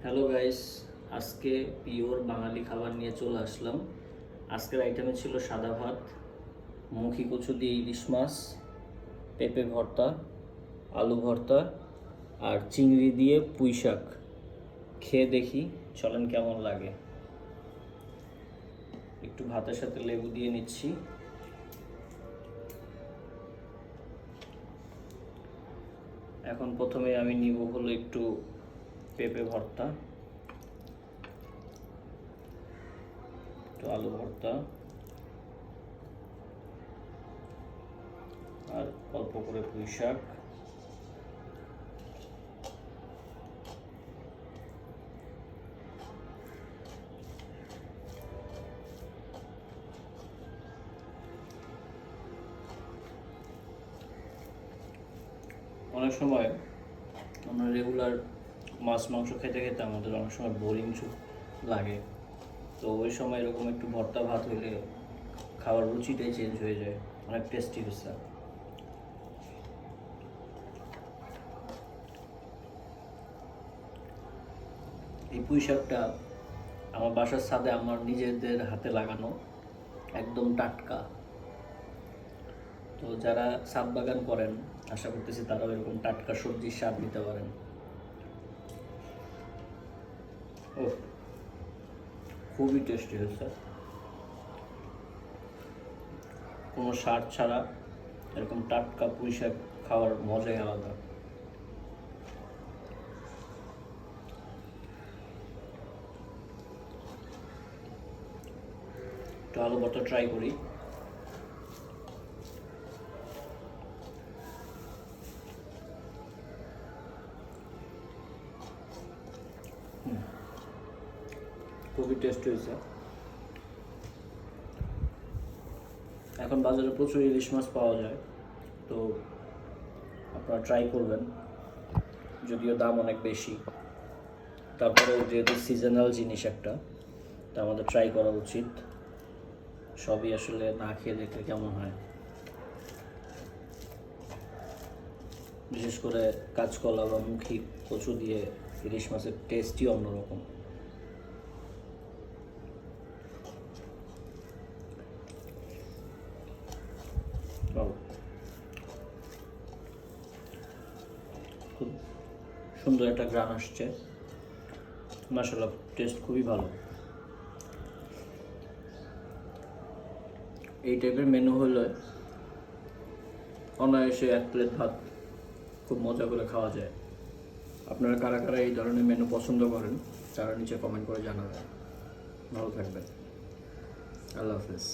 Hello guys, আজকে pure বাঙালি খাবার নিয়ে চলে আসলাম। আজকের আইটেমে ছিল সাদা ভাত, মুখি কচু দিয়ে ইলিশ মাছ, পেঁপে ভর্তা, আলু ভর্তা আর চিংড়ি দিয়ে পুঁই শাক। খেয়ে দেখি চলেন কেমন লাগে। একটু ভাতের সাথে লেবু দিয়ে নিচ্ছি। এখন প্রথমে আমি নিব হলো একটু পেঁপে ভর্তা, একটু আলু ভর্তা আর অল্প করে পুঁই শাক। অনেক সময় আমরা রেগুলার মাছ মাংস খেতে খেতে আমাদের অনেক সময় বোরিং লাগে, তো ওই সময় এরকম একটু ভর্তা ভাত হইলে খাওয়ার রুচিটাই চেঞ্জ হয়ে যায়, অনেক টেস্টি হচ্ছে। এই পুঁই শাকটা আমার বাসার ছাদে আমার নিজেদের হাতে লাগানো, একদম টাটকা। তো যারা ছাদ বাগান করেন আশা করতেছি তারাও এরকম টাটকা সবজির স্বাদ নিতে পারেন। ও, খুবই টেস্টি হচ্ছে, কোনো সার ছাড়া এরকম টাটকা পুঁই শাক খাওয়ার মজাই আলাদা। একটু আলু ভর্তা ট্রাই করি। খুবই টেস্ট হয়েছে। এখন বাজারে প্রচুর ইলিশ মাছ পাওয়া যায়, তো আপনারা ট্রাই করবেন, যদিও দাম অনেক বেশি। তারপরেও যেহেতু সিজনাল জিনিস একটা, তা আমাদের ট্রাই করা উচিত। সবই আসলে না খেয়ে দেখলে কেমন হয়। বিশেষ করে কাঁচকলা বা মুখি কচু দিয়ে ইলিশ মাছের টেস্টই অন্যরকম। খুব সুন্দর একটা গ্রান আসছে, মাশাআল্লাহ, টেস্ট খুবই ভালো। এই টাইপের মেনু হলে অনায়াসে এক প্লেট ভাত খুব মজা করে খাওয়া যায়। আপনারা কারা কারা এই ধরনের মেনু পছন্দ করেন তারা নিচে কমেন্ট করে জানাবেন। ভালো থাকবেন। আল্লাহ হাফেজ।